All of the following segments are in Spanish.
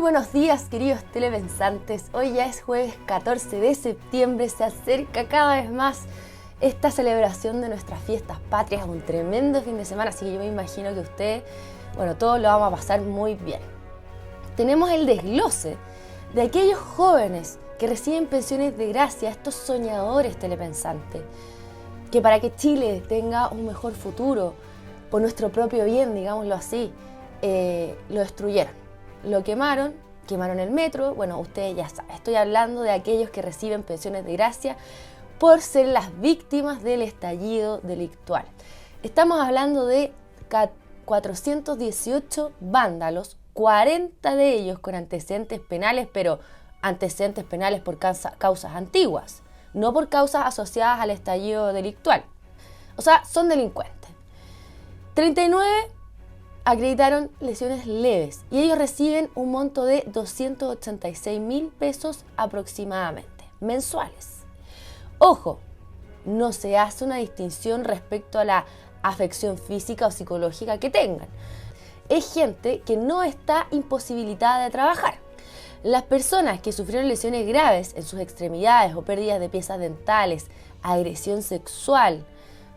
buenos días, queridos telepensantes. Hoy ya es jueves 14 de septiembre, se acerca cada vez más esta celebración de nuestras fiestas patrias, un tremendo fin de semana, así que yo me imagino que ustedes, todos lo vamos a pasar muy bien. Tenemos el desglose de aquellos jóvenes que reciben pensiones de gracia, estos soñadores telepensantes, que para que Chile tenga un mejor futuro, por nuestro propio bien, digámoslo así, lo destruyeron. Lo quemaron el metro, ustedes ya saben, estoy hablando de aquellos que reciben pensiones de gracia por ser las víctimas del estallido delictual. Estamos hablando de 418 vándalos, 40 de ellos con antecedentes penales, pero antecedentes penales por causas antiguas, no por causas asociadas al estallido delictual. O sea, son delincuentes. 39 acreditaron lesiones leves y ellos reciben un monto de 286.000 pesos aproximadamente, mensuales. Ojo, no se hace una distinción respecto a la afección física o psicológica que tengan. Es gente que no está imposibilitada de trabajar. Las personas que sufrieron lesiones graves en sus extremidades o pérdidas de piezas dentales, agresión sexual,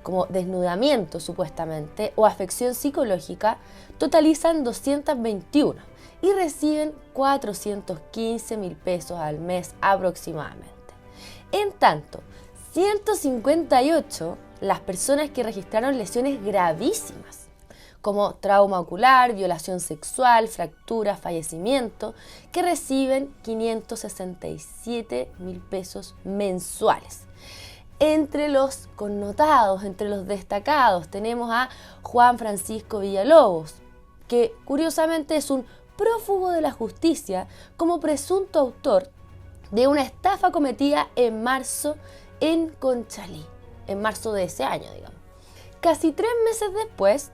como desnudamiento supuestamente, o afección psicológica, totalizan 221 y reciben 415.000 pesos al mes aproximadamente. En tanto, 158 las personas que registraron lesiones gravísimas, como trauma ocular, violación sexual, fractura, fallecimiento, que reciben 567.000 pesos mensuales. Entre los connotados, entre los destacados, tenemos a Juan Francisco Villalobos, que curiosamente es un prófugo de la justicia como presunto autor de una estafa cometida en marzo en Conchalí, en marzo de ese año, digamos. Casi 3 meses después,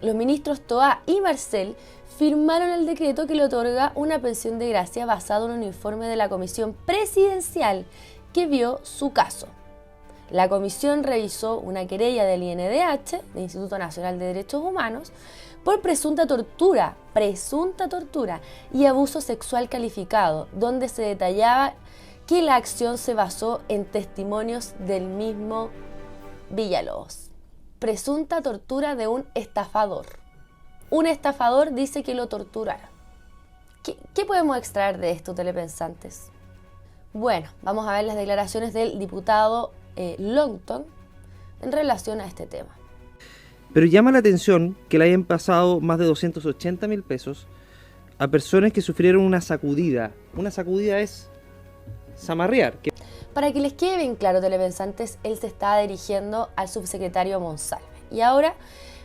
los ministros Toá y Marcel firmaron el decreto que le otorga una pensión de gracia basado en un informe de la Comisión Presidencial que vio su caso. La comisión revisó una querella del INDH, del Instituto Nacional de Derechos Humanos, por presunta tortura y abuso sexual calificado, donde se detallaba que la acción se basó en testimonios del mismo Villalobos. Presunta tortura de un estafador. Un estafador dice que lo torturaron. ¿Qué podemos extraer de esto, telepensantes? Bueno, vamos a ver las declaraciones del diputado Longton en relación a este tema. Pero llama la atención que le hayan pasado más de 280.000 pesos a personas que sufrieron una sacudida. Una sacudida es zamarrear. Para que les quede bien claro, telepensantes, él se está dirigiendo al subsecretario Monsalve. Y ahora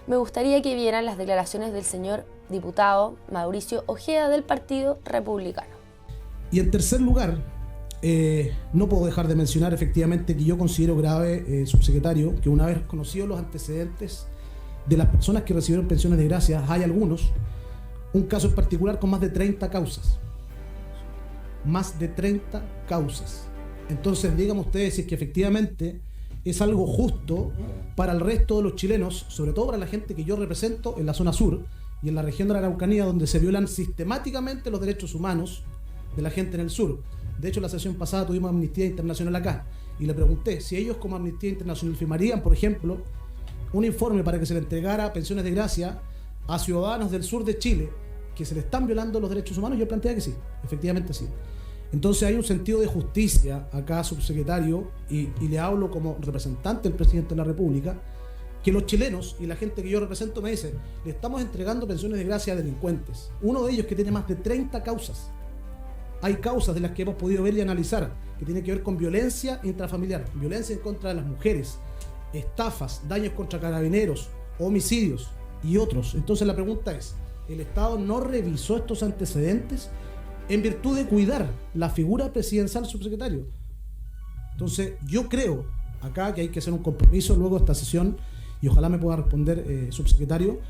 me gustaría que vieran las declaraciones del señor diputado Mauricio Ojeda del Partido Republicano. Y en tercer lugar, no puedo dejar de mencionar efectivamente que yo considero grave, subsecretario, que una vez conocidos los antecedentes de las personas que recibieron pensiones de gracia, hay algunos, un caso en particular con más de 30 causas. Más de 30 causas. Entonces, díganme ustedes si es que efectivamente es algo justo para el resto de los chilenos, sobre todo para la gente que yo represento en la zona sur y en la región de la Araucanía, donde se violan sistemáticamente los derechos humanos de la gente en el sur. De hecho, la sesión pasada tuvimos Amnistía Internacional acá y le pregunté si ellos como Amnistía Internacional firmarían, por ejemplo, un informe para que se le entregara pensiones de gracia a ciudadanos del sur de Chile que se le están violando los derechos humanos. Yo planteé que sí, efectivamente sí. Entonces hay un sentido de justicia acá, subsecretario, y le hablo como representante del presidente de la República, que los chilenos y la gente que yo represento me dicen, le estamos entregando pensiones de gracia a delincuentes. Uno de ellos que tiene más de 30 causas. Hay causas de las que hemos podido ver y analizar que tienen que ver con violencia intrafamiliar, violencia en contra de las mujeres, estafas, daños contra carabineros, homicidios y otros. Entonces la pregunta es, ¿el Estado no revisó estos antecedentes en virtud de cuidar la figura presidencial subsecretario? Entonces yo creo acá que hay que hacer un compromiso luego de esta sesión, y ojalá me pueda responder, subsecretario,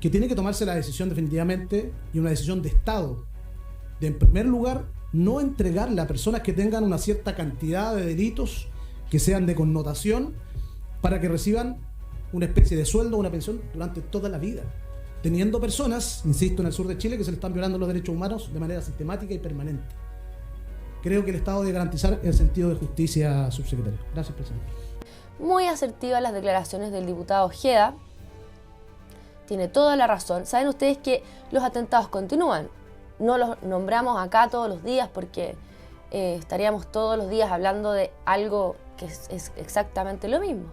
que tiene que tomarse la decisión definitivamente, y una decisión de Estado, de en primer lugar no entregarle a personas que tengan una cierta cantidad de delitos que sean de connotación para que reciban una especie de sueldo o una pensión durante toda la vida. teniendo personas, insisto, en el sur de Chile que se le están violando los derechos humanos de manera sistemática y permanente. Creo que el Estado debe garantizar el sentido de justicia, subsecretario. Gracias, presidente. Muy asertivas las declaraciones del diputado Ojeda. Tiene toda la razón. Saben ustedes que los atentados continúan. No los nombramos acá todos los días porque estaríamos todos los días hablando de algo que es exactamente lo mismo.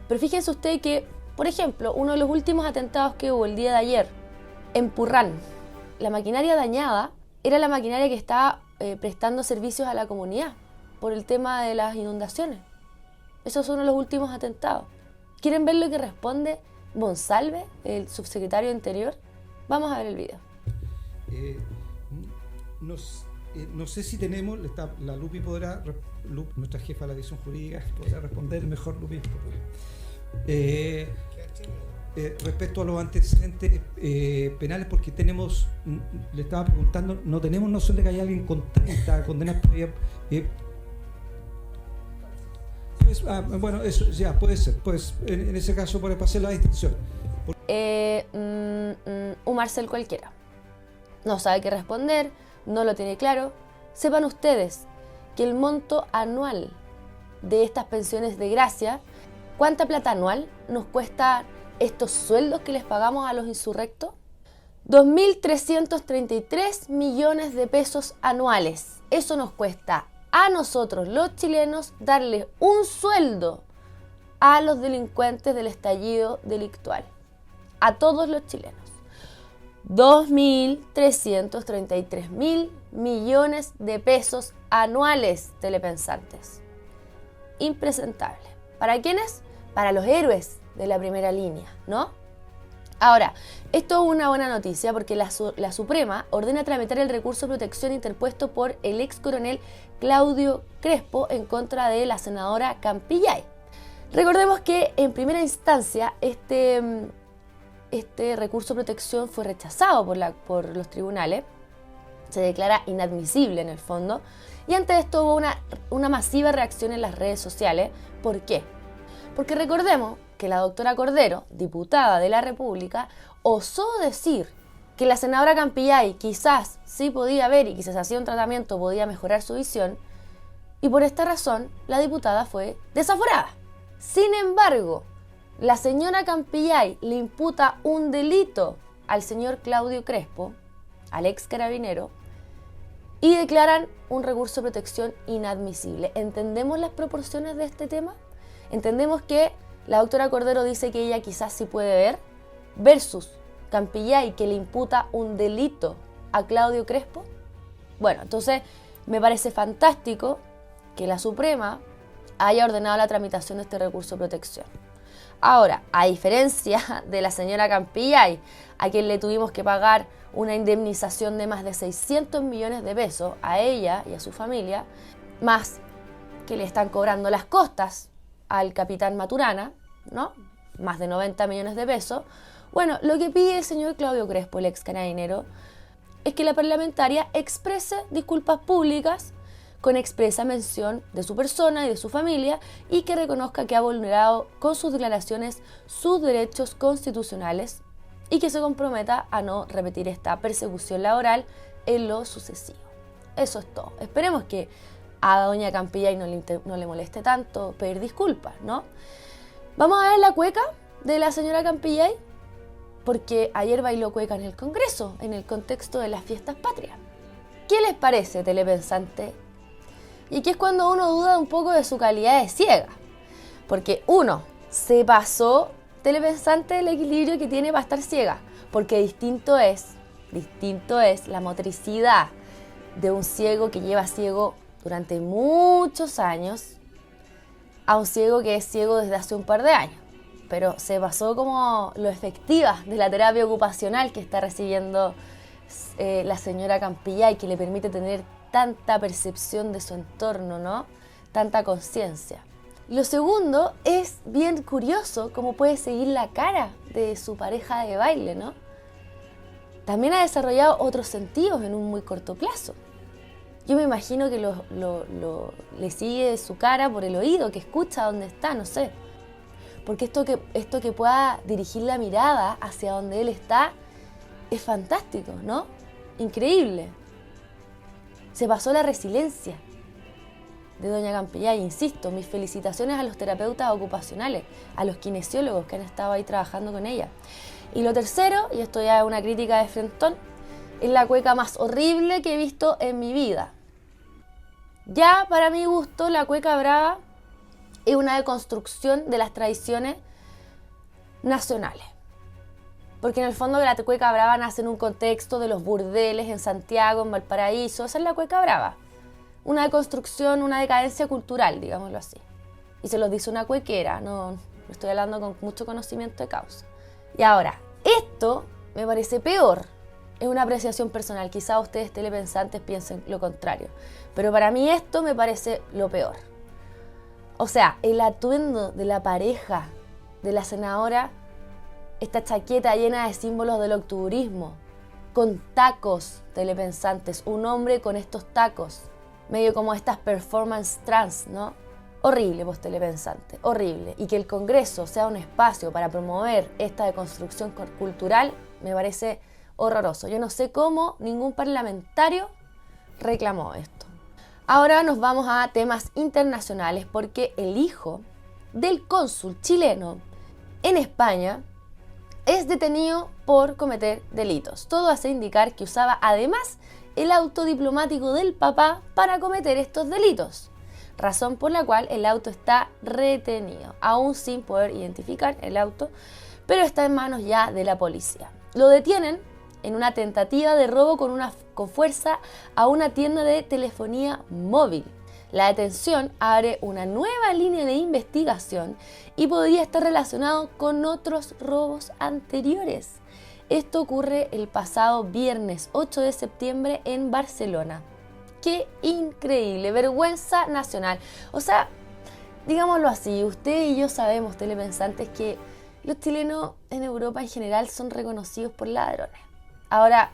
Pero fíjense ustedes que, por ejemplo, uno de los últimos atentados que hubo el día de ayer, en Purrán, la maquinaria dañada era la maquinaria que estaba prestando servicios a la comunidad por el tema de las inundaciones. Esos son los últimos atentados. ¿Quieren ver lo que responde Monsalve, el subsecretario de Interior? Vamos a ver el video. No sé si tenemos, la Lupi podrá, nuestra jefa de la visión jurídica, podrá responder mejor, Lupi. Respecto a los antecedentes penales, porque tenemos, le estaba preguntando, no tenemos noción de que hay alguien con 30 condenas previas. Bueno, eso ya puede ser, pues en ese caso por pasar la distinción. Un Marcel cualquiera. No sabe qué responder, no lo tiene claro. Sepan ustedes que el monto anual de estas pensiones de gracia, ¿cuánta plata anual nos cuesta estos sueldos que les pagamos a los insurrectos? 2.333 millones de pesos anuales. Eso nos cuesta a nosotros los chilenos darle un sueldo a los delincuentes del estallido delictual. A todos los chilenos. 2.333.000 millones de pesos anuales, telepensantes. Impresentable. ¿Para quiénes? Para los héroes de la primera línea, ¿no? Ahora, esto es una buena noticia porque la Suprema ordena tramitar el recurso de protección interpuesto por el ex coronel Claudio Crespo en contra de la senadora Campillay. Recordemos que en primera instancia este recurso de protección fue rechazado por los tribunales, se declara inadmisible en el fondo, y ante esto hubo una masiva reacción en las redes sociales. ¿Por qué? Porque recordemos que la doctora Cordero, diputada de la República, osó decir que la senadora Campillay quizás sí podía ver y quizás hacía un tratamiento podía mejorar su visión, y por esta razón la diputada fue desaforada. Sin embargo, la señora Campillay le imputa un delito al señor Claudio Crespo, al ex carabinero, y declaran un recurso de protección inadmisible. ¿Entendemos las proporciones de este tema? Entendemos que la doctora Cordero dice que ella quizás sí puede ver, versus Campillay, que le imputa un delito a Claudio Crespo. Bueno, entonces me parece fantástico que la Suprema haya ordenado la tramitación de este recurso de protección. Ahora, a diferencia de la señora Campillay, a quien le tuvimos que pagar una indemnización de más de 600 millones de pesos a ella y a su familia, más que le están cobrando las costas al capitán Maturana, ¿no? Más de 90 millones de pesos. Bueno, lo que pide el señor Claudio Crespo, el ex carabinero, es que la parlamentaria exprese disculpas públicas con expresa mención de su persona y de su familia, y que reconozca que ha vulnerado con sus declaraciones sus derechos constitucionales y que se comprometa a no repetir esta persecución laboral en lo sucesivo. Eso es todo. Esperemos que a doña Campillay no le moleste tanto pedir disculpas, ¿no? Vamos a ver la cueca de la señora Campillay, porque ayer bailó cueca en el Congreso, en el contexto de las fiestas patrias. ¿Qué les parece, telepensante? Y aquí es cuando uno duda un poco de su calidad de ciega, porque uno, se pasó, telepensante, el equilibrio que tiene para estar ciega, porque distinto es la motricidad de un ciego que lleva ciego durante muchos años a un ciego que es ciego desde hace un par de años. Pero se pasó como lo efectiva de la terapia ocupacional que está recibiendo la señora Campillay, que le permite tener tanta percepción de su entorno, ¿no? Tanta conciencia. Lo segundo, es bien curioso cómo puede seguir la cara de su pareja de baile, ¿no? También ha desarrollado otros sentidos en un muy corto plazo. Yo me imagino que le sigue su cara por el oído, que escucha dónde está, no sé. Porque esto que pueda dirigir la mirada hacia donde él está es fantástico, ¿no? Increíble. Se pasó la resiliencia de doña Campillay. Insisto, mis felicitaciones a los terapeutas ocupacionales, a los kinesiólogos que han estado ahí trabajando con ella. Y lo tercero, y esto ya es una crítica de frentón, es la cueca más horrible que he visto en mi vida. Ya para mi gusto, la cueca brava es una deconstrucción de las tradiciones nacionales. Porque en el fondo la cueca brava nace en un contexto de los burdeles en Santiago, en Valparaíso. Esa es la cueca brava. Una deconstrucción, una decadencia cultural, digámoslo así. Y se los dice una cuequera, no estoy hablando con mucho conocimiento de causa. Y ahora, esto me parece peor. Es una apreciación personal. Quizá ustedes telepensantes piensen lo contrario. Pero para mí esto me parece lo peor. O sea, el atuendo de la pareja de la senadora, esta chaqueta llena de símbolos del octubrismo, con tacos, telepensantes, un hombre con estos tacos, medio como estas performance trans, ¿no? Horrible, pues, telepensante, horrible. Y que el Congreso sea un espacio para promover esta deconstrucción cultural me parece horroroso. Yo no sé cómo ningún parlamentario reclamó esto. Ahora nos vamos a temas internacionales, porque el hijo del cónsul chileno en España es detenido por cometer delitos. Todo hace indicar que usaba además el auto diplomático del papá para cometer estos delitos, razón por la cual el auto está retenido, aún sin poder identificar el auto, pero está en manos ya de la policía. Lo detienen en una tentativa de robo con fuerza a una tienda de telefonía móvil. La detención abre una nueva línea de investigación y podría estar relacionado con otros robos anteriores. Esto ocurre el pasado viernes 8 de septiembre en Barcelona. ¡Qué increíble! Vergüenza nacional. O sea, digámoslo así, ustedes y yo sabemos, telepensantes, que los chilenos en Europa en general son reconocidos por ladrones. Ahora,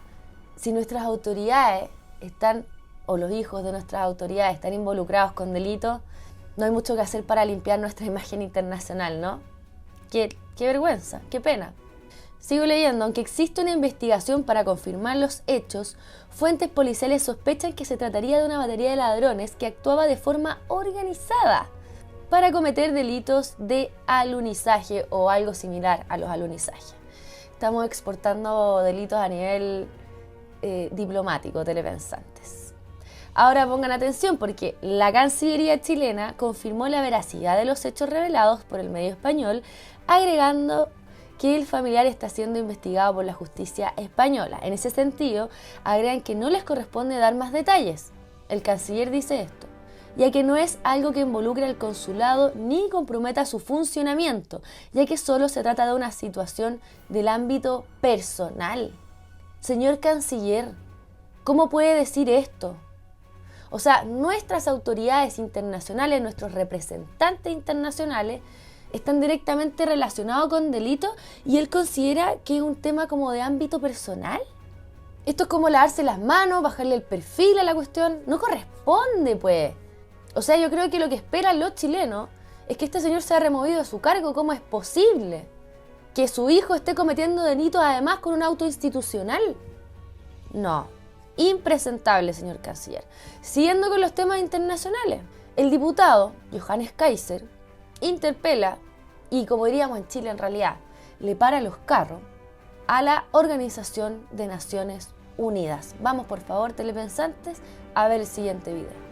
si nuestras autoridades están, o los hijos de nuestras autoridades están involucrados con delitos, no hay mucho que hacer para limpiar nuestra imagen internacional, ¿no? Qué vergüenza, qué pena. Sigo leyendo. Aunque existe una investigación para confirmar los hechos, fuentes policiales sospechan que se trataría de una batería de ladrones que actuaba de forma organizada para cometer delitos de alunizaje o algo similar a los alunizajes. Estamos exportando delitos a nivel diplomático, telepensantes. Ahora pongan atención, porque la Cancillería chilena confirmó la veracidad de los hechos revelados por el medio español, agregando que el familiar está siendo investigado por la justicia española. En ese sentido, agregan que no les corresponde dar más detalles. El canciller dice esto, ya que no es algo que involucre al consulado ni comprometa su funcionamiento, ya que solo se trata de una situación del ámbito personal. Señor canciller, ¿cómo puede decir esto? O sea, nuestras autoridades internacionales, nuestros representantes internacionales, están directamente relacionados con delitos y él considera que es un tema como de ámbito personal. Esto es como lavarse las manos, bajarle el perfil a la cuestión. No corresponde, pues. O sea, yo creo que lo que esperan los chilenos es que este señor sea removido de su cargo. ¿Cómo es posible que su hijo esté cometiendo delitos además con un auto institucional? No, impresentable, señor canciller. Siguiendo con los temas internacionales, el diputado Johannes Kaiser interpela, y como diríamos en Chile en realidad, le para los carros a la Organización de Naciones Unidas. Vamos por favor, telepensantes, a ver el siguiente video.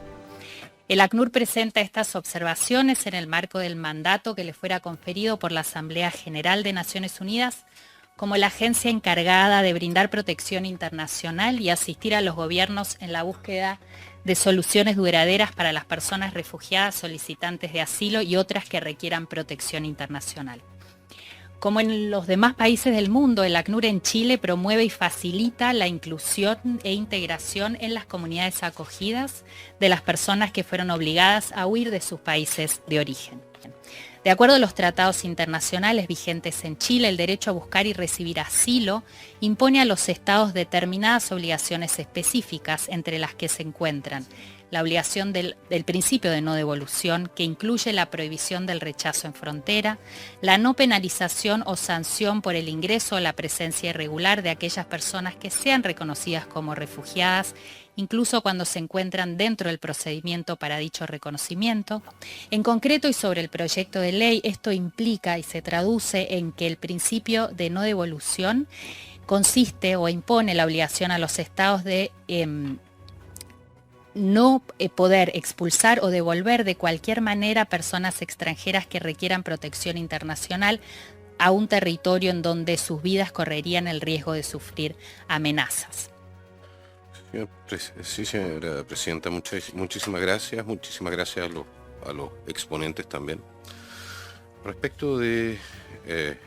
El ACNUR presenta estas observaciones en el marco del mandato que le fuera conferido por la Asamblea General de Naciones Unidas como la agencia encargada de brindar protección internacional y asistir a los gobiernos en la búsqueda de soluciones duraderas para las personas refugiadas, solicitantes de asilo y otras que requieran protección internacional. Como en los demás países del mundo, el ACNUR en Chile promueve y facilita la inclusión e integración en las comunidades acogidas de las personas que fueron obligadas a huir de sus países de origen. De acuerdo a los tratados internacionales vigentes en Chile, el derecho a buscar y recibir asilo impone a los estados determinadas obligaciones específicas, entre las que se encuentran la obligación del principio de no devolución, que incluye la prohibición del rechazo en frontera, la no penalización o sanción por el ingreso o la presencia irregular de aquellas personas que sean reconocidas como refugiadas, incluso cuando se encuentran dentro del procedimiento para dicho reconocimiento. En concreto y sobre el proyecto de ley, esto implica y se traduce en que el principio de no devolución consiste o impone la obligación a los estados de no poder expulsar o devolver de cualquier manera personas extranjeras que requieran protección internacional a un territorio en donde sus vidas correrían el riesgo de sufrir amenazas. Sí, señora presidenta, muchísimas gracias a los exponentes también. Respecto de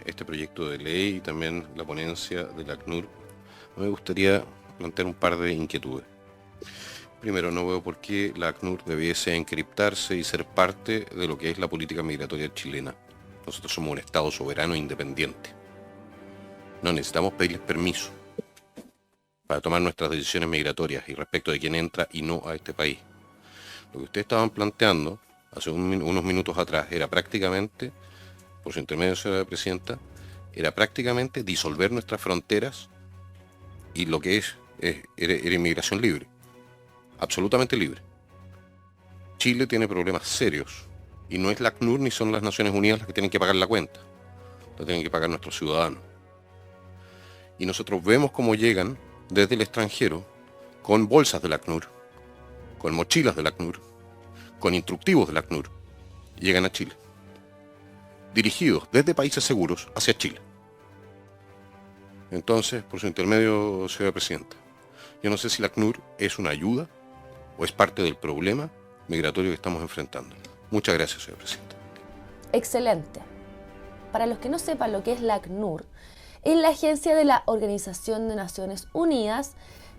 este proyecto de ley y también la ponencia de la ACNUR, me gustaría plantear un par de inquietudes. Primero, no veo por qué la ACNUR debiese encriptarse y ser parte de lo que es la política migratoria chilena. Nosotros somos un Estado soberano e independiente. No necesitamos pedirles permiso para tomar nuestras decisiones migratorias y respecto de quién entra y no a este país. Lo que ustedes estaban planteando hace unos minutos atrás era prácticamente, por su intermedio, señora presidenta, era prácticamente disolver nuestras fronteras y lo que era inmigración libre, absolutamente libre. Chile tiene problemas serios y no es la ACNUR ni son las Naciones Unidas las que tienen que pagar la cuenta, la tienen que pagar nuestros ciudadanos. Y nosotros vemos cómo llegan desde el extranjero con bolsas de la ACNUR, con mochilas de la ACNUR, con instructivos de la ACNUR, y llegan a Chile, dirigidos desde países seguros hacia Chile. Entonces, por su intermedio, señora presidenta, yo no sé si la ACNUR es una ayuda o es parte del problema migratorio que estamos enfrentando. Muchas gracias, señora presidenta. Excelente. Para los que no sepan lo que es la ACNUR, es la agencia de la Organización de Naciones Unidas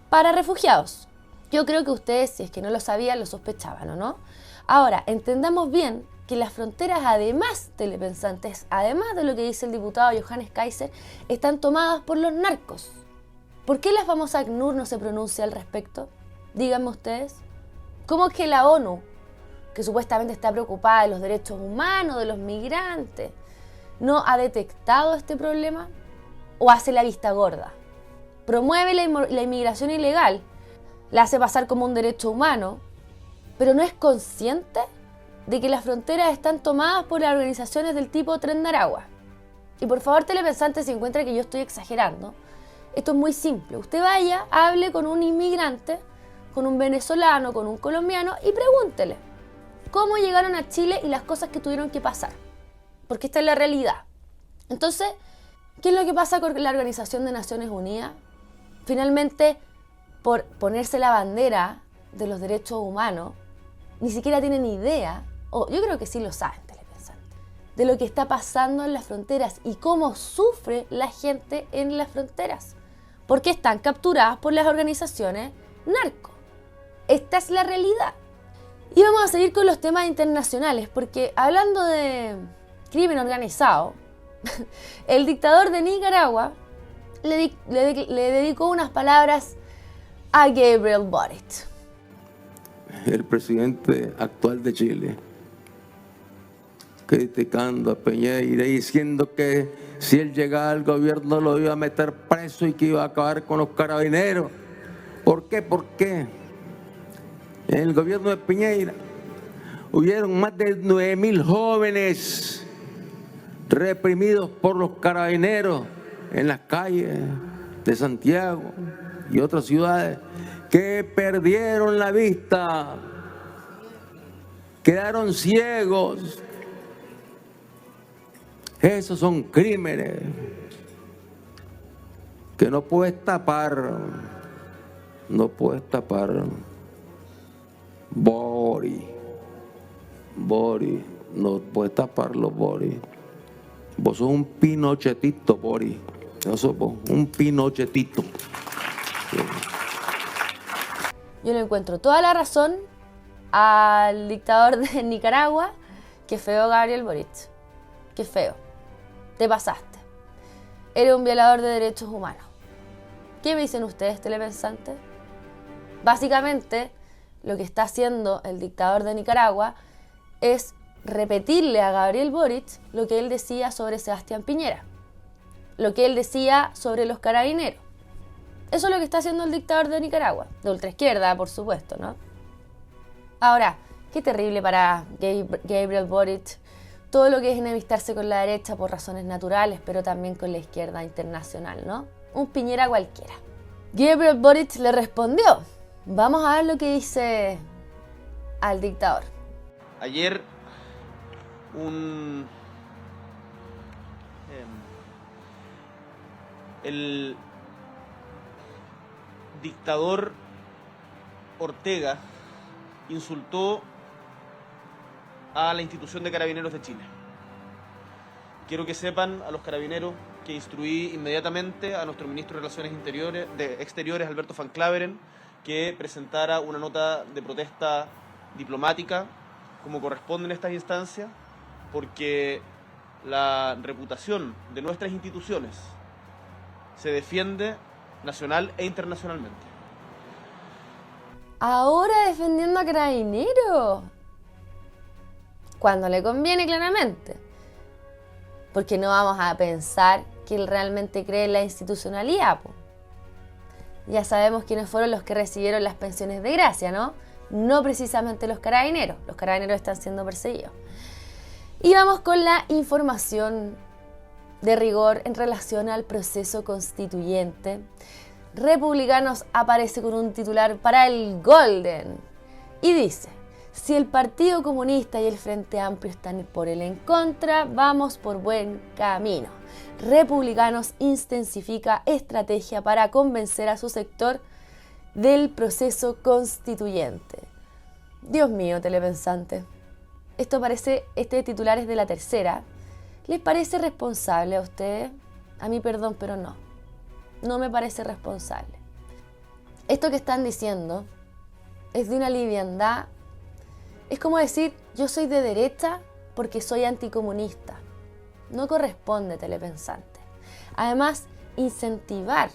para Refugiados. Yo creo que ustedes, si es que no lo sabían, lo sospechaban, ¿o no? Ahora, entendamos bien que las fronteras, además, telepensantes, además de lo que dice el diputado Johannes Kaiser, están tomadas por los narcos. ¿Por qué la famosa ACNUR no se pronuncia al respecto? Díganme ustedes. ¿Cómo es que la ONU, que supuestamente está preocupada de los derechos humanos, de los migrantes, no ha detectado este problema? ¿O hace la vista gorda? Promueve la inmigración ilegal, la hace pasar como un derecho humano, pero no es consciente de que las fronteras están tomadas por las organizaciones del tipo Tren de Aragua. Y por favor, telepensantes, si encuentra que yo estoy exagerando, esto es muy simple. Usted vaya, hable con un inmigrante, con un venezolano, con un colombiano y pregúntele cómo llegaron a Chile y las cosas que tuvieron que pasar. Porque esta es la realidad. Entonces, ¿qué es lo que pasa con la Organización de Naciones Unidas? Finalmente, por ponerse la bandera de los derechos humanos, ni siquiera tienen idea, o yo creo que sí lo saben, telepensantes, de lo que está pasando en las fronteras y cómo sufre la gente en las fronteras, porque están capturadas por las organizaciones narco. Esta es la realidad. Y vamos a seguir con los temas internacionales, porque hablando de crimen organizado, el dictador de Nicaragua le dedicó unas palabras a Gabriel Boric. El presidente actual de Chile, criticando a Piñera y diciendo que si él llegaba al gobierno lo iba a meter preso y que iba a acabar con los carabineros. ¿Por qué? ¿Por qué? En el gobierno de Piñera hubieron más de 9.000 jóvenes reprimidos por los carabineros en las calles de Santiago y otras ciudades, que perdieron la vista, quedaron ciegos. Esos son crímenes que no puedes tapar, no puedes tapar. Boric, no puedes taparlo, Boric. Vos sos un pinochetito, Boric. No sos vos, un pinochetito. Yo le encuentro toda la razón al dictador de Nicaragua. Qué feo, Gabriel Boric. Qué feo. Te pasaste. Eres un violador de derechos humanos. ¿Qué me dicen ustedes, telepensantes? Básicamente, lo que está haciendo el dictador de Nicaragua es repetirle a Gabriel Boric lo que él decía sobre Sebastián Piñera, lo que él decía sobre los carabineros. Eso es lo que está haciendo el dictador de Nicaragua, de ultraizquierda, por supuesto, ¿no? Ahora, qué terrible para Gabriel Boric todo lo que es enemistarse con la derecha por razones naturales, pero también con la izquierda internacional, ¿no? Un Piñera cualquiera. Gabriel Boric le respondió. Vamos a ver lo que dice al dictador. Ayer el dictador Ortega insultó a la institución de Carabineros de Chile. Quiero que sepan a los carabineros que instruí inmediatamente a nuestro ministro de Relaciones Exteriores, Alberto Van Claveren, que presentara una nota de protesta diplomática, como corresponde en estas instancias, porque la reputación de nuestras instituciones se defiende nacional e internacionalmente. Ahora defendiendo a Carabineros. Cuando le conviene, claramente. Porque no vamos a pensar que él realmente cree en la institucionalidad, po. Ya sabemos quiénes fueron los que recibieron las pensiones de gracia, ¿no? No precisamente los carabineros. Los carabineros están siendo perseguidos. Y vamos con la información de rigor en relación al proceso constituyente. Republicanos aparece con un titular para el Golden y dice: si el Partido Comunista y el Frente Amplio están por el en contra, vamos por buen camino. Republicanos intensifica estrategia para convencer a su sector del proceso constituyente. Dios mío, telepensante. Este titular es de La Tercera. ¿Les parece responsable a ustedes? A mí, perdón, pero no. No me parece responsable. Esto que están diciendo es de una liviandad. Es como decir, yo soy de derecha porque soy anticomunista. No corresponde, telepensante. Además, incentivar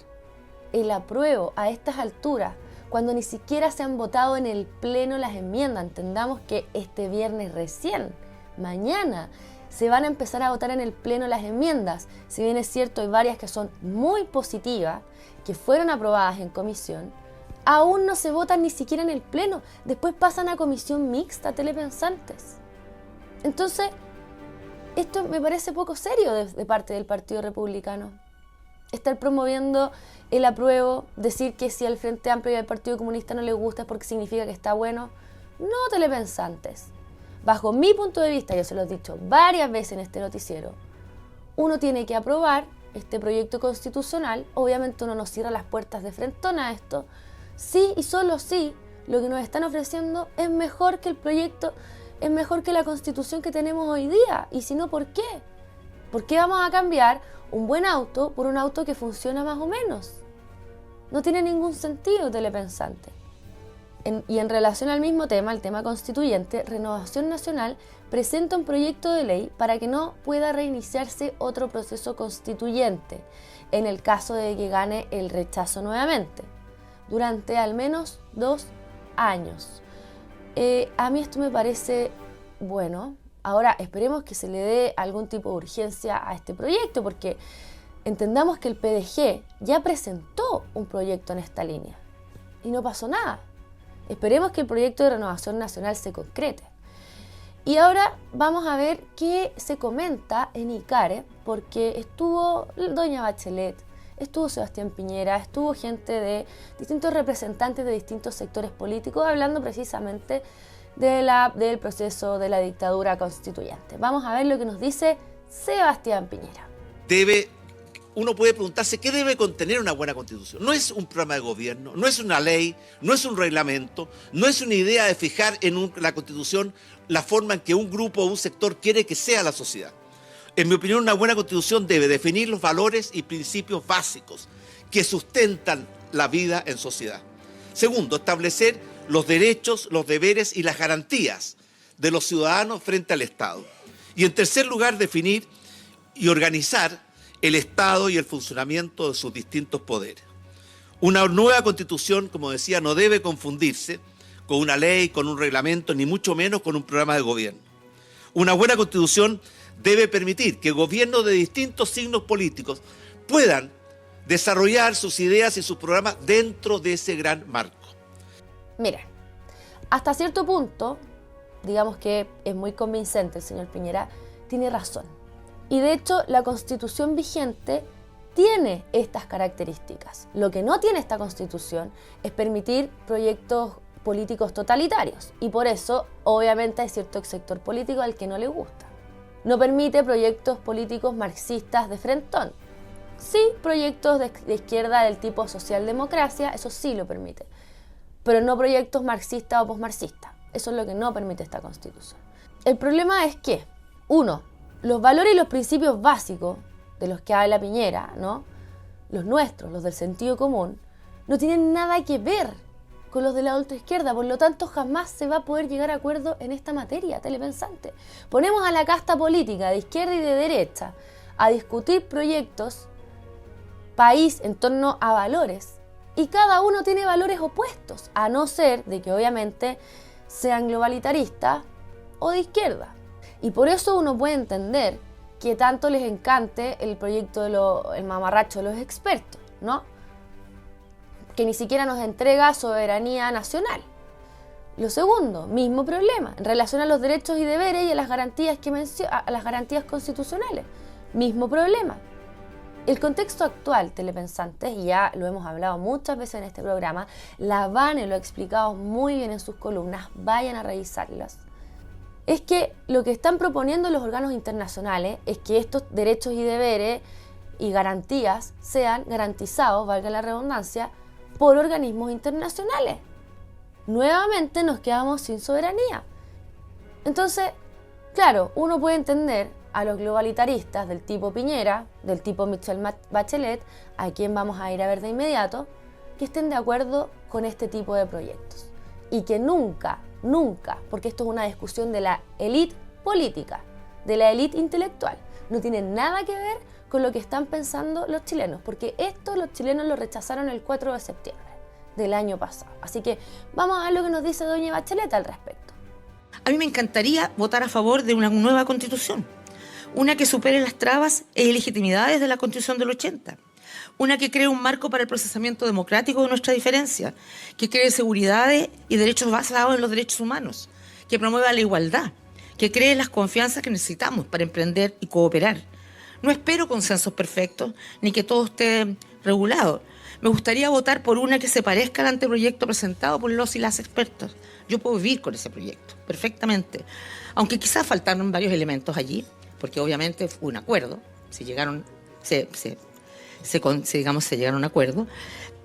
el apruebo a estas alturas, cuando ni siquiera se han votado en el Pleno las enmiendas. Entendamos que este viernes recién, mañana, se van a empezar a votar en el Pleno las enmiendas. Si bien es cierto, hay varias que son muy positivas, que fueron aprobadas en comisión, aún no se votan ni siquiera en el Pleno. Después pasan a comisión mixta, telepensantes. Entonces, esto me parece poco serio de parte del Partido Republicano. Estar promoviendo el apruebo, decir que si al Frente Amplio y al Partido Comunista no les gusta es porque significa que está bueno. No, telepensantes. Bajo mi punto de vista, yo se lo he dicho varias veces en este noticiero, uno tiene que aprobar este proyecto constitucional. Obviamente uno no cierra las puertas de frentón a esto. Sí y solo sí, lo que nos están ofreciendo es mejor que el proyecto, es mejor que la Constitución que tenemos hoy día. Y si no, ¿por qué? ¿Por qué vamos a cambiar un buen auto por un auto que funciona más o menos? No tiene ningún sentido, telepensante. Y en relación al mismo tema, el tema constituyente, Renovación Nacional presenta un proyecto de ley para que no pueda reiniciarse otro proceso constituyente en el caso de que gane el rechazo nuevamente, durante al menos 2 años. A mí esto me parece bueno. Ahora esperemos que se le dé algún tipo de urgencia a este proyecto, porque entendamos que el PDG ya presentó un proyecto en esta línea y no pasó nada. Esperemos que el proyecto de Renovación Nacional se concrete. Y ahora vamos a ver qué se comenta en ICARE, porque estuvo doña Bachelet, estuvo Sebastián Piñera, estuvo gente de distintos representantes de distintos sectores políticos hablando precisamente del proceso de la dictadura constituyente. Vamos a ver lo que nos dice Sebastián Piñera. Uno puede preguntarse qué debe contener una buena constitución. No es un programa de gobierno, no es una ley, no es un reglamento, no es una idea de fijar en la constitución la forma en que un grupo o un sector quiere que sea la sociedad. En mi opinión, una buena constitución debe definir los valores y principios básicos que sustentan la vida en sociedad. Segundo, establecer los derechos, los deberes y las garantías de los ciudadanos frente al Estado. Y en tercer lugar, definir y organizar el Estado y el funcionamiento de sus distintos poderes. Una nueva constitución, como decía, no debe confundirse con una ley, con un reglamento, ni mucho menos con un programa de gobierno. Una buena constitución debe permitir que gobiernos de distintos signos políticos puedan desarrollar sus ideas y sus programas dentro de ese gran marco. Mira, hasta cierto punto, digamos que es muy convincente el señor Piñera, tiene razón. Y de hecho, la Constitución vigente tiene estas características. Lo que no tiene esta Constitución es permitir proyectos políticos totalitarios. Y por eso, obviamente, hay cierto sector político al que no le gusta. No permite proyectos políticos marxistas de frentón. Sí, proyectos de izquierda del tipo socialdemocracia, eso sí lo permite. Pero no proyectos marxistas o posmarxistas. Eso es lo que no permite esta Constitución. El problema es que, uno, los valores y los principios básicos de los que habla Piñera, ¿no? Los nuestros, los del sentido común, no tienen nada que ver con los de la ultraizquierda, por lo tanto jamás se va a poder llegar a acuerdo en esta materia, telepensante. Ponemos a la casta política de izquierda y de derecha a discutir proyectos país en torno a valores y cada uno tiene valores opuestos, a no ser de que obviamente sean globalitaristas o de izquierda. Y por eso uno puede entender que tanto les encante el proyecto el mamarracho de los expertos, ¿no? Que ni siquiera nos entrega soberanía nacional. Lo segundo, mismo problema, en relación a los derechos y deberes y a las garantías a las garantías constitucionales. Mismo problema. El contexto actual, telepensantes, y ya lo hemos hablado muchas veces en este programa, la Vane lo ha explicado muy bien en sus columnas, vayan a revisarlas, es que lo que están proponiendo los órganos internacionales es que estos derechos y deberes y garantías sean garantizados, valga la redundancia, por organismos internacionales. Nuevamente nos quedamos sin soberanía. Entonces, claro, uno puede entender a los globalitaristas del tipo Piñera, del tipo Michelle Bachelet, a quien vamos a ir a ver de inmediato, que estén de acuerdo con este tipo de proyectos. Y que nunca, porque esto es una discusión de la élite política, de la élite intelectual, no tiene nada que ver con lo que están pensando los chilenos, porque esto los chilenos lo rechazaron el 4 de septiembre del año pasado. Así que vamos a ver lo que nos dice doña Bachelet al respecto. A mí me encantaría votar a favor de una nueva constitución, una que supere las trabas e ilegitimidades de la Constitución del 80, una que cree un marco para el procesamiento democrático de nuestra diferencia, que cree seguridades y derechos basados en los derechos humanos, que promueva la igualdad, que cree las confianzas que necesitamos para emprender y cooperar. No espero consensos perfectos, ni que todo esté regulado. Me gustaría votar por una que se parezca al anteproyecto presentado por los y las expertos. Yo puedo vivir con ese proyecto, perfectamente. Aunque quizás faltaron varios elementos allí, porque obviamente fue un acuerdo, se llegaron a un acuerdo,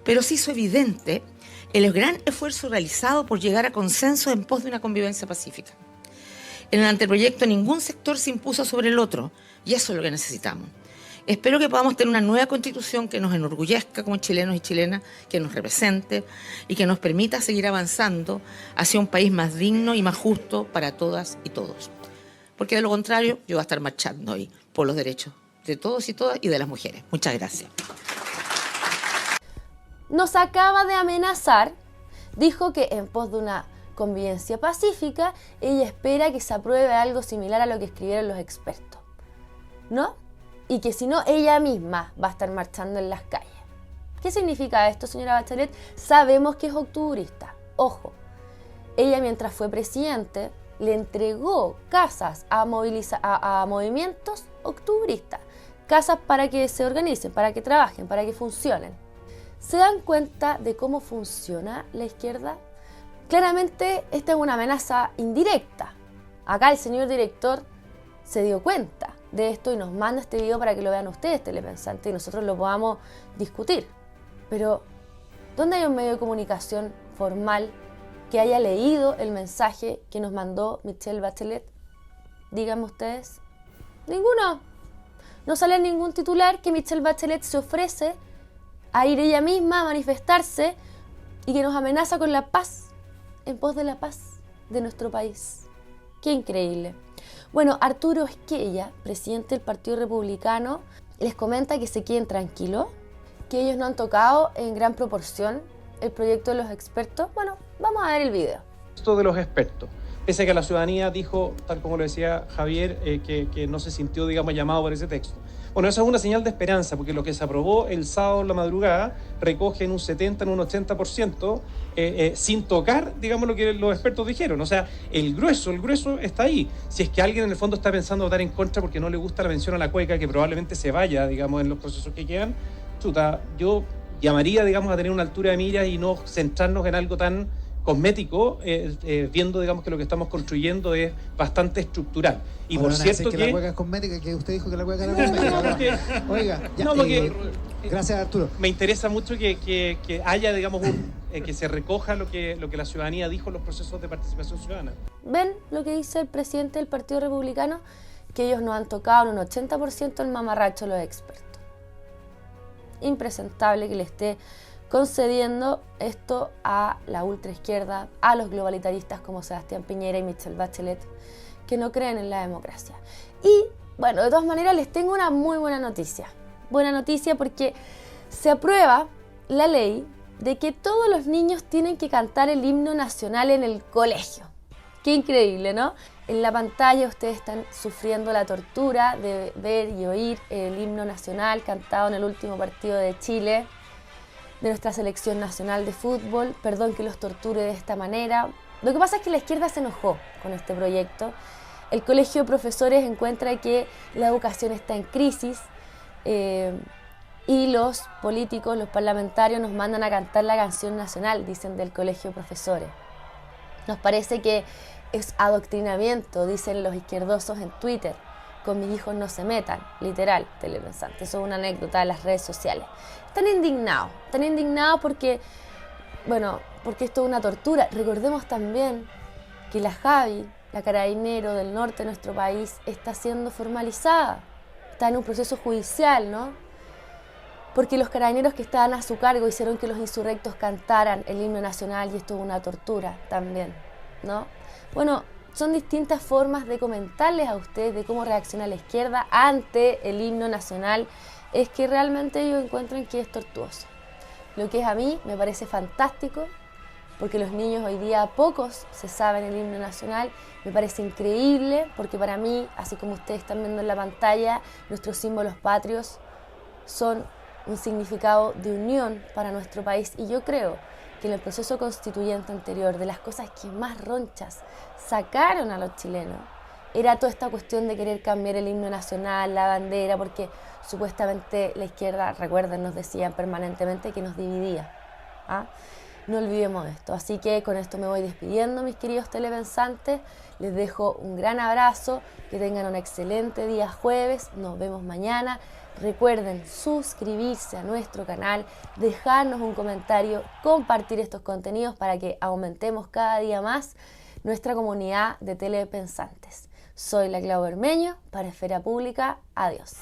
pero se hizo evidente el gran esfuerzo realizado por llegar a consenso en pos de una convivencia pacífica. En el anteproyecto ningún sector se impuso sobre el otro, y eso es lo que necesitamos. Espero que podamos tener una nueva constitución que nos enorgullezca como chilenos y chilenas, que nos represente y que nos permita seguir avanzando hacia un país más digno y más justo para todas y todos. Porque de lo contrario, yo voy a estar marchando hoy por los derechos de todos y todas y de las mujeres. Muchas gracias. Nos acaba de amenazar, dijo que en pos de una convivencia pacífica, ella espera que se apruebe algo similar a lo que escribieron los expertos, ¿no? Y que si no, ella misma va a estar marchando en las calles. ¿Qué significa esto, señora Bachelet? Sabemos que es octubrista. Ojo, ella mientras fue presidente le entregó casas a movimientos octubristas. Casas para que se organicen, para que trabajen, para que funcionen. ¿Se dan cuenta de cómo funciona la izquierda? Claramente esta es una amenaza indirecta. Acá el señor director se dio cuenta de esto y nos manda este video para que lo vean ustedes, telepensantes, y nosotros lo podamos discutir. Pero, ¿dónde hay un medio de comunicación formal que haya leído el mensaje que nos mandó Michelle Bachelet? Díganme ustedes. Ninguno. No sale en ningún titular que Michelle Bachelet se ofrece a ir ella misma a manifestarse y que nos amenaza con la paz, en pos de la paz de nuestro país. ¡Qué increíble! Bueno, Arturo Esquella, presidente del Partido Republicano, les comenta que se queden tranquilos, que ellos no han tocado en gran proporción el proyecto de los expertos. Bueno, vamos a ver el video. texto de los expertos. Pese a que la ciudadanía dijo, tal como lo decía Javier, que no se sintió, digamos, llamado por ese texto. Bueno, eso es una señal de esperanza, porque lo que se aprobó el sábado en la madrugada recoge en un 70, en un 80%, sin tocar, digamos, lo que los expertos dijeron. O sea, el grueso está ahí. Si es que alguien en el fondo está pensando votar en contra porque no le gusta la mención a la cueca, que probablemente se vaya, digamos, en los procesos que quedan, chuta, yo llamaría, digamos, a tener una altura de miras y no centrarnos en algo tan cosmético, viendo, digamos, que lo que estamos construyendo es bastante estructural. Y ahora por cierto que la hueca es cosmética, que usted dijo que la hueca era cosmética. Oiga, ya, gracias, Arturo. Me interesa mucho que haya, digamos, que se recoja lo que la ciudadanía dijo en los procesos de participación ciudadana. ¿Ven lo que dice el presidente del Partido Republicano? Que ellos no han tocado en un 80% el mamarracho de los expertos. Impresentable que le esté concediendo esto a la ultraizquierda, a los globalitaristas como Sebastián Piñera y Michelle Bachelet, que no creen en la democracia. Y, bueno, de todas maneras les tengo una muy buena noticia. Buena noticia porque se aprueba la ley de que todos los niños tienen que cantar el himno nacional en el colegio. Qué increíble, ¿no? En la pantalla ustedes están sufriendo la tortura de ver y oír el himno nacional cantado en el último partido de Chile, de nuestra selección nacional de fútbol. Perdón que los torture de esta manera. Lo que pasa es que la izquierda se enojó con este proyecto. El Colegio de Profesores encuentra que la educación está en crisis y los políticos, los parlamentarios nos mandan a cantar la canción nacional, dicen del Colegio de Profesores. Nos parece que es adoctrinamiento, dicen los izquierdosos en Twitter. Con mis hijos no se metan, literal, telepensantes. Eso es una anécdota de las redes sociales. Están indignados porque, bueno, porque esto es una tortura. Recordemos también que la Javi, la carabinero del norte de nuestro país, está siendo formalizada. Está en un proceso judicial, ¿no? Porque los carabineros que estaban a su cargo hicieron que los insurrectos cantaran el himno nacional y esto es una tortura también, ¿no? Bueno, son distintas formas de comentarles a ustedes de cómo reacciona la izquierda ante el himno nacional. Es que realmente ellos encuentran que es tortuoso. Lo que es a mí me parece fantástico, porque los niños hoy día pocos se saben el himno nacional. Me parece increíble, porque para mí, así como ustedes están viendo en la pantalla, nuestros símbolos patrios son un significado de unión para nuestro país. Y yo creo que en el proceso constituyente anterior, de las cosas que más ronchas sacaron a los chilenos, era toda esta cuestión de querer cambiar el himno nacional, la bandera, porque supuestamente la izquierda, recuerden, nos decían permanentemente que nos dividía. ¿Ah? No olvidemos esto. Así que con esto me voy despidiendo, mis queridos telepensantes. Les dejo un gran abrazo, que tengan un excelente día jueves. Nos vemos mañana. Recuerden suscribirse a nuestro canal, dejarnos un comentario, compartir estos contenidos para que aumentemos cada día más nuestra comunidad de telepensantes. Soy la Clau Bermeño para Esfera Pública. Adiós.